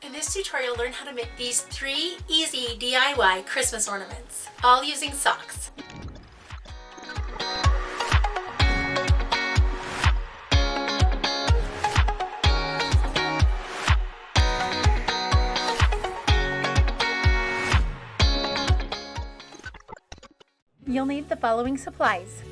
In this tutorial, learn how to make these 3 easy DIY Christmas ornaments, all using socks. You'll need the following supplies.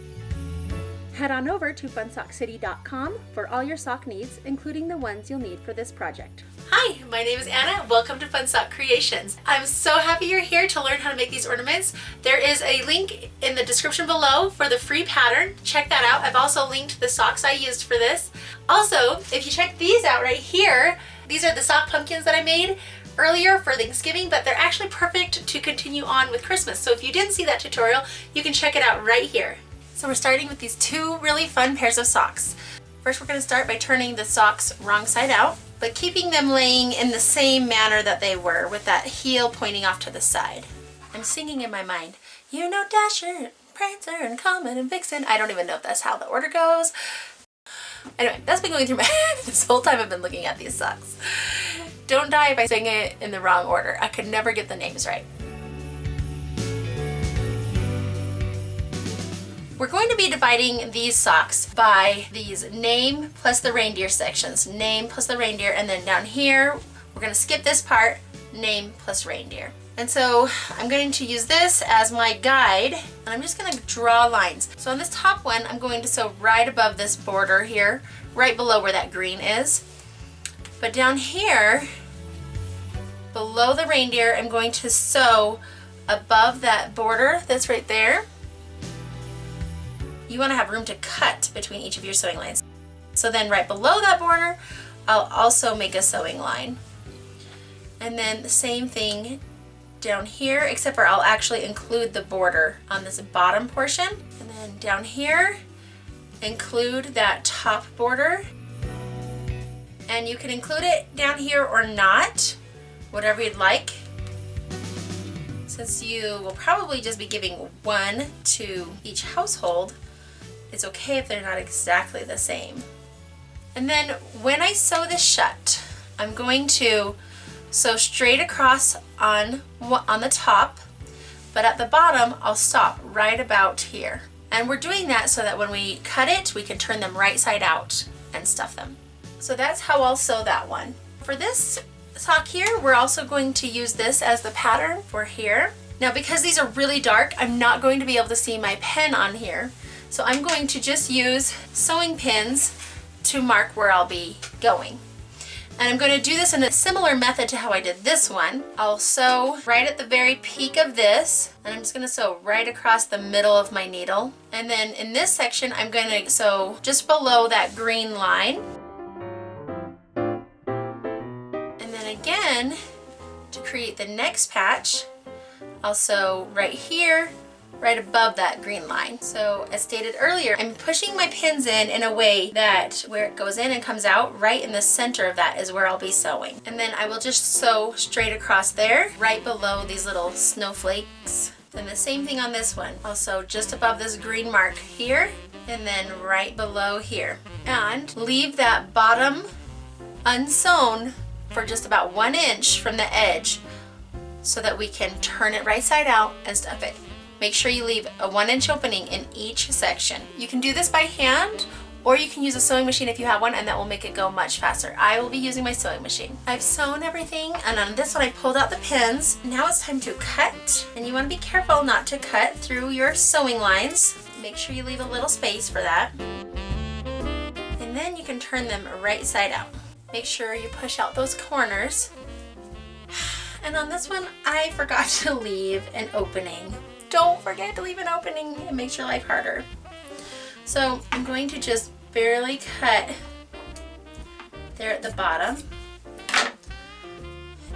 Head on over to funsockcity.com for all your sock needs, including the ones you'll need for this project. Hi, my name is Anna. Welcome to Fun Sock Creations. I'm so happy you're here to learn how to make these ornaments. There is a link in the description below for the free pattern. Check that out. I've also linked the socks I used for this. Also, if you check these out right here, these are the sock pumpkins that I made earlier for Thanksgiving, but they're actually perfect to continue on with Christmas. So if you didn't see that tutorial, you can check it out right here. So we're starting with these 2 really fun pairs of socks. First, we're going to start by turning the socks wrong side out, but keeping them laying in the same manner that they were, with that heel pointing off to the side. I'm singing in my mind, you know Dasher, Prancer, and Comet, and Vixen. I don't even know if that's how the order goes. Anyway, that's been going through my head this whole time I've been looking at these socks. Don't die if I sing it in the wrong order. I could never get the names right. We're going to be dividing these socks by these name plus the reindeer sections. Name plus the reindeer, and then down here, we're going to skip this part, name plus reindeer. And so I'm going to use this as my guide, and I'm just going to draw lines. So on this top one, I'm going to sew right above this border here, right below where that green is. But down here, below the reindeer, I'm going to sew above that border that's right there. You want to have room to cut between each of your sewing lines. So then right below that border, I'll also make a sewing line. And then the same thing down here, except for I'll actually include the border on this bottom portion. And then down here, include that top border. And you can include it down here or not, whatever you'd like. Since you will probably just be giving 1 to each household, it's okay if they're not exactly the same. And then when I sew this shut, I'm going to sew straight across on the top, but at the bottom I'll stop right about here. And we're doing that so that when we cut it, we can turn them right side out and stuff them. So that's how I'll sew that one. For this sock here, we're also going to use this as the pattern for here. Now because these are really dark, I'm not going to be able to see my pen on here. So I'm going to just use sewing pins to mark where I'll be going. And I'm going to do this in a similar method to how I did this one. I'll sew right at the very peak of this, and I'm just going to sew right across the middle of my needle. And then in this section, I'm going to sew just below that green line. And then again, to create the next patch, I'll sew right here, right above that green line. So as stated earlier, I'm pushing my pins in a way that where it goes in and comes out, right in the center of that is where I'll be sewing. And then I will just sew straight across there, right below these little snowflakes. Then the same thing on this one. I'll sew just above this green mark here, and then right below here. And leave that bottom unsewn for just about 1 inch from the edge so that we can turn it right side out and stuff it. Make sure you leave a 1 inch opening in each section. You can do this by hand, or you can use a sewing machine if you have one, and that will make it go much faster. I will be using my sewing machine. I've sewn everything, and on this one I pulled out the pins. Now it's time to cut, and you want to be careful not to cut through your sewing lines. Make sure you leave a little space for that. And then you can turn them right side out. Make sure you push out those corners. And on this one, I forgot to leave an opening. Don't forget to leave an opening. It makes your life harder. So I'm going to just barely cut there at the bottom.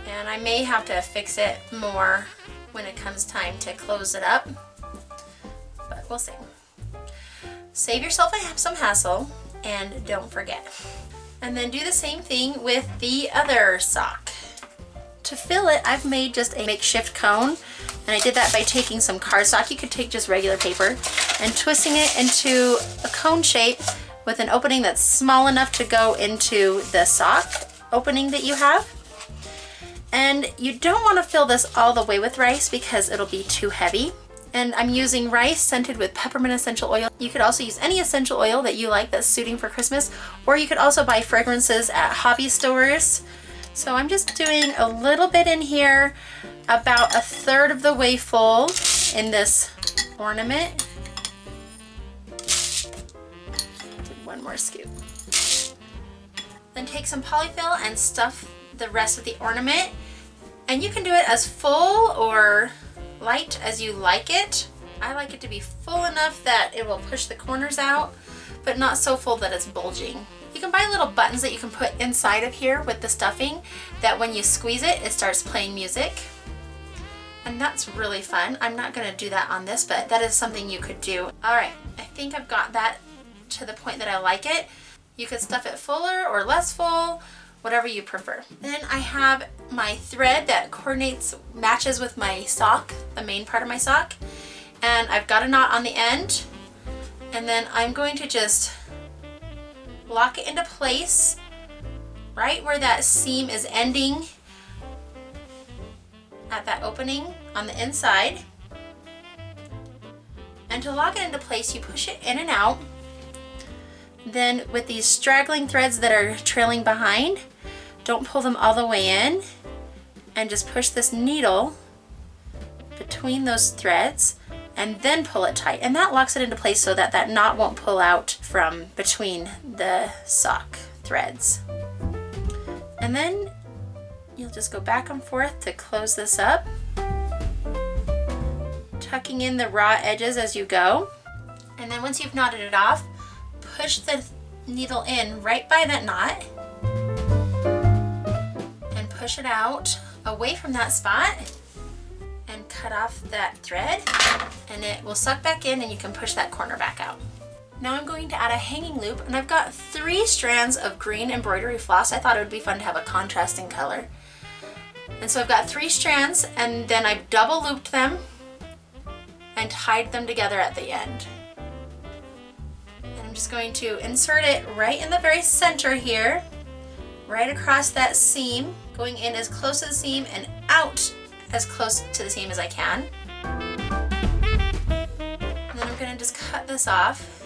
And I may have to fix it more when it comes time to close it up, but we'll see. Save yourself some hassle and don't forget. And then do the same thing with the other sock. To fill it, I've made just a makeshift cone. And I did that by taking some cardstock. You could take just regular paper and twisting it into a cone shape with an opening that's small enough to go into the sock opening that you have. And you don't want to fill this all the way with rice because it'll be too heavy. And I'm using rice scented with peppermint essential oil. You could also use any essential oil that you like that's suiting for Christmas, or you could also buy fragrances at hobby stores. So I'm just doing a little bit in here, about 1/3 of the way full in this ornament. One more scoop. Then take some polyfill and stuff the rest of the ornament. And you can do it as full or light as you like it. I like it to be full enough that it will push the corners out, but not so full that it's bulging. You can buy little buttons that you can put inside of here with the stuffing that when you squeeze it, it starts playing music. And that's really fun. I'm not gonna do that on this, but that is something you could do. All right, I think I've got that to the point that I like it. You could stuff it fuller or less full, whatever you prefer. Then I have my thread that matches with my sock, the main part of my sock. And I've got a knot on the end. And then I'm going to just lock it into place right where that seam is ending at that opening on the inside. And to lock it into place, you push it in and out. Then with these straggling threads that are trailing behind, don't pull them all the way in, and just push this needle between those threads and then pull it tight. And that locks it into place so that that knot won't pull out from between the sock threads. And then you'll just go back and forth to close this up, tucking in the raw edges as you go. And then once you've knotted it off, push the needle in right by that knot and push it out away from that spot and cut off that thread, and it will suck back in and you can push that corner back out. Now I'm going to add a hanging loop, and I've got 3 strands of green embroidery floss. I thought it would be fun to have a contrasting color. And so I've got 3 strands, and then I've double looped them and tied them together at the end. And I'm just going to insert it right in the very center here, right across that seam, going in as close to the seam and out as close to the seam as I can. And then I'm going to just cut this off.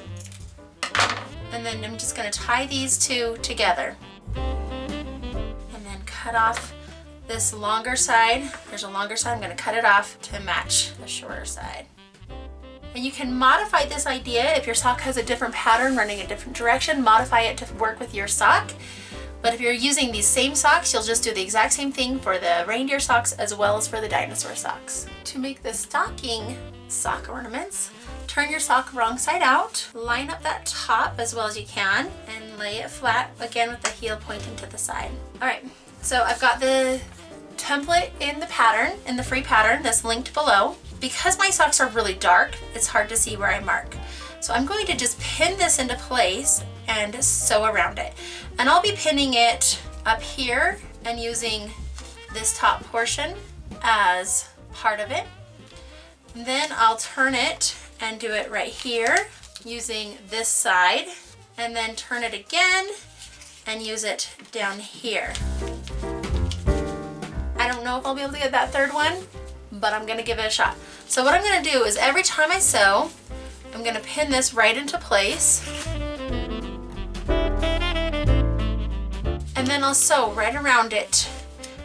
And then I'm just going to tie these 2 together. And then cut off this longer side. There's a longer side. I'm going to cut it off to match the shorter side. And you can modify this idea if your sock has a different pattern running a different direction. Modify it to work with your sock. But if you're using these same socks, you'll just do the exact same thing for the reindeer socks as well as for the dinosaur socks. To make the stocking sock ornaments, turn your sock wrong side out, line up that top as well as you can, and lay it flat, again with the heel pointing to the side. All right, so I've got the template in the pattern, in the free pattern that's linked below. Because my socks are really dark, it's hard to see where I mark. So I'm going to just pin this into place and sew around it. And I'll be pinning it up here and using this top portion as part of it. And then I'll turn it and do it right here using this side, and then turn it again and use it down here. I don't know if I'll be able to get that third one, but I'm gonna give it a shot. So what I'm gonna do is every time I sew, I'm gonna pin this right into place, and then I'll sew right around it.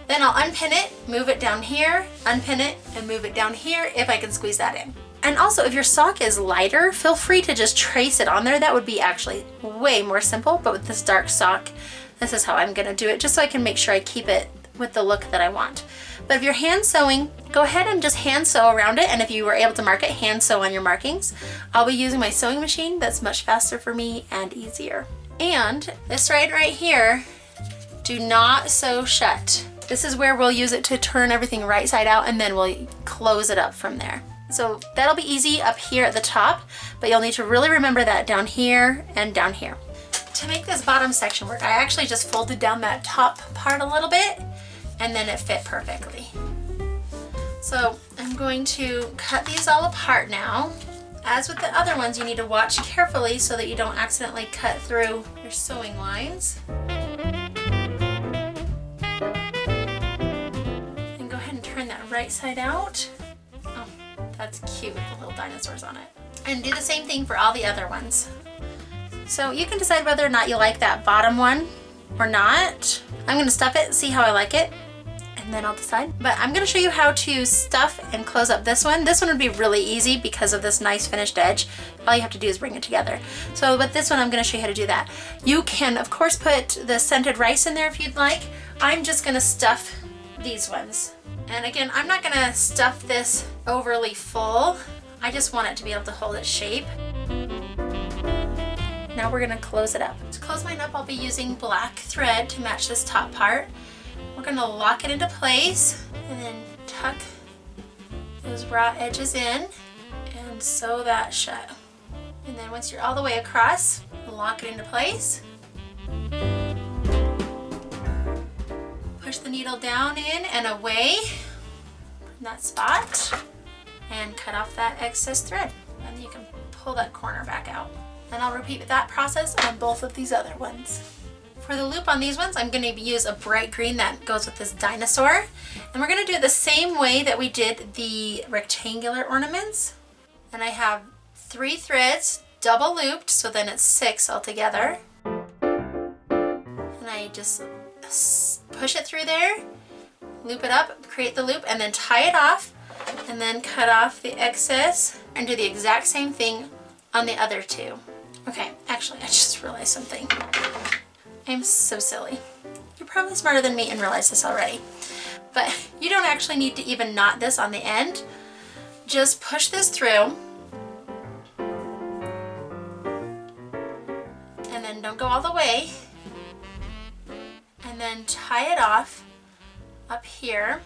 Then I'll unpin it, move it down here, unpin it, and move it down here if I can squeeze that in. And also, if your sock is lighter, feel free to just trace it on there. That would be actually way more simple, but with this dark sock, this is how I'm gonna do it, just so I can make sure I keep it with the look that I want. But if you're hand sewing, go ahead and just hand sew around it, and if you were able to mark it, hand sew on your markings. I'll be using my sewing machine. That's much faster for me and easier. And this right here, do not sew shut. This is where we'll use it to turn everything right side out, and then we'll close it up from there. So that'll be easy up here at the top, but you'll need to really remember that down here and down here. To make this bottom section work, I actually just folded down that top part a little bit, and then it fit perfectly. So I'm going to cut these all apart now. As with the other ones, you need to watch carefully so that you don't accidentally cut through your sewing lines. right side out. Oh, that's cute with the little dinosaurs on it. And do the same thing for all the other ones. So you can decide whether or not you like that bottom one or not. I'm gonna stuff it, see how I like it, and then I'll decide. But I'm gonna show you how to stuff and close up this one. This one would be really easy because of this nice finished edge. All you have to do is bring it together. So with this one, I'm gonna show you how to do that. You can, of course, put the scented rice in there if you'd like. I'm just gonna stuff these ones. And again, I'm not gonna stuff this overly full. I just want it to be able to hold its shape. Now we're gonna close it up. To close mine up, I'll be using black thread to match this top part. We're gonna lock it into place and then tuck those raw edges in and sew that shut. And then once you're all the way across, lock it into place. Push the needle down in and away from that spot and cut off that excess thread. And you can pull that corner back out. And I'll repeat that process on both of these other ones. For the loop on these ones, I'm going to use a bright green that goes with this dinosaur. And we're going to do it the same way that we did the rectangular ornaments. And I have 3 threads double looped, so then it's 6 altogether. And I just push it through there, loop it up, create the loop, and then tie it off, and then cut off the excess and do the exact same thing on the other 2. Okay, actually, I just realized something. I'm so silly. You're probably smarter than me and realize this already. But you don't actually need to even knot this on the end. Just push this through. And then don't go all the way. And then tie it off up here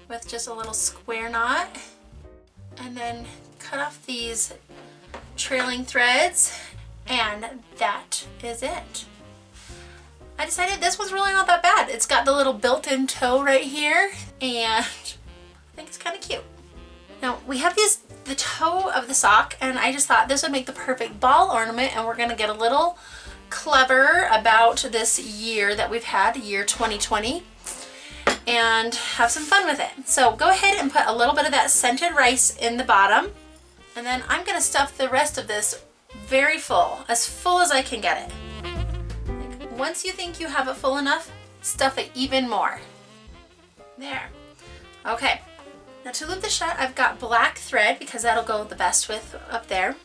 with just a little square knot. And then cut off these trailing threads. And that is it. I decided this was really not that bad. It's got the little built-in toe right here, and I think it's kind of cute. Now we have the toe of the sock, and I just thought this would make the perfect ball ornament, and we're gonna get a little clever about this year that we've had, year 2020, and have some fun with it. So go ahead and put a little bit of that scented rice in the bottom, and then I'm gonna stuff the rest of this very full as I can get it. Once you think you have it full enough, stuff it even more. There. Okay. Now to loop the shut, I've got black thread because that'll go the best with up there.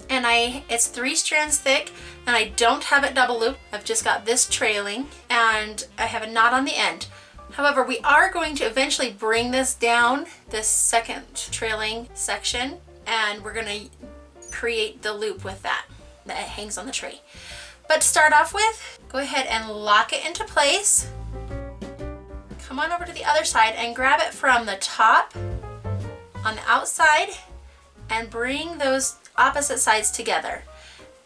And it's 3 strands thick, and I don't have it double looped. I've just got this trailing, and I have a knot on the end. However, we are going to eventually bring this down, this second trailing section, and we're gonna create the loop with that hangs on the tree. But to start off with, go ahead and lock it into place. Come on over to the other side and grab it from the top on the outside and bring those opposite sides together.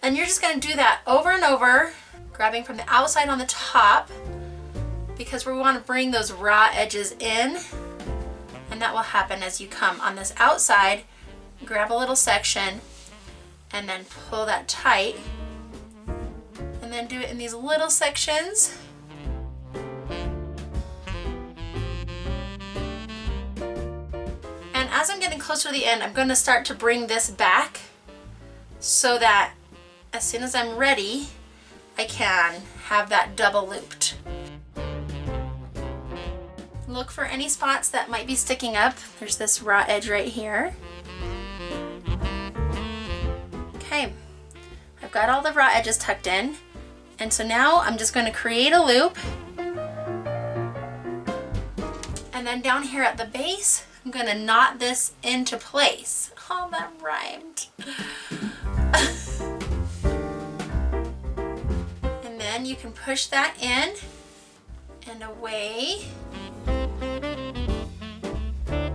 And you're just going to do that over and over, grabbing from the outside on the top because we want to bring those raw edges in, and that will happen as you come on this outside, grab a little section and then pull that tight. And then do it in these little sections. And as I'm getting closer to the end, I'm going to start to bring this back so that as soon as I'm ready, I can have that double looped. Look for any spots that might be sticking up. There's this raw edge right here. Okay, I've got all the raw edges tucked in. And so now I'm just going to create a loop. And then down here at the base, I'm going to knot this into place. Oh, that rhymed. And then you can push that in and away.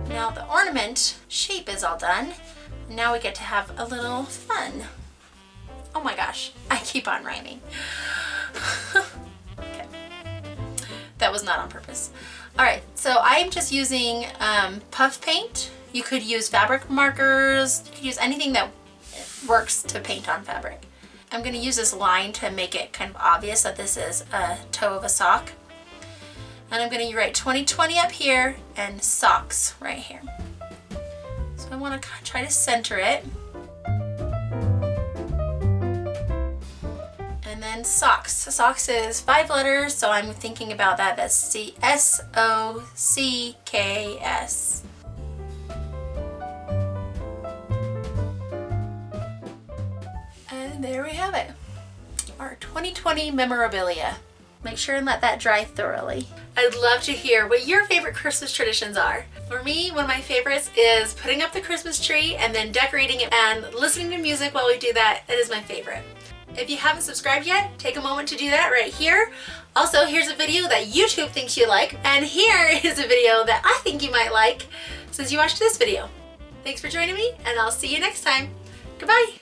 Now the ornament shape is all done. Now we get to have a little fun. Oh my gosh, I keep on rhyming. Okay. That was not on purpose. Alright, so I'm just using puff paint. You could use fabric markers. You could use anything that works to paint on fabric. I'm going to use this line to make it kind of obvious that this is a toe of a sock. And I'm going to write 2020 up here and socks right here. So I want to try to center it. And then socks. Socks is 5 letters, so I'm thinking about that. That's S-O-C-K-S. And there we have it. Our 2020 memorabilia. Make sure and let that dry thoroughly. I'd love to hear what your favorite Christmas traditions are. For me, one of my favorites is putting up the Christmas tree and then decorating it and listening to music while we do that. It is my favorite. If you haven't subscribed yet, take a moment to do that right here. Also, here's a video that YouTube thinks you like, and here is a video that I think you might like since you watched this video. Thanks for joining me, and I'll see you next time. Goodbye.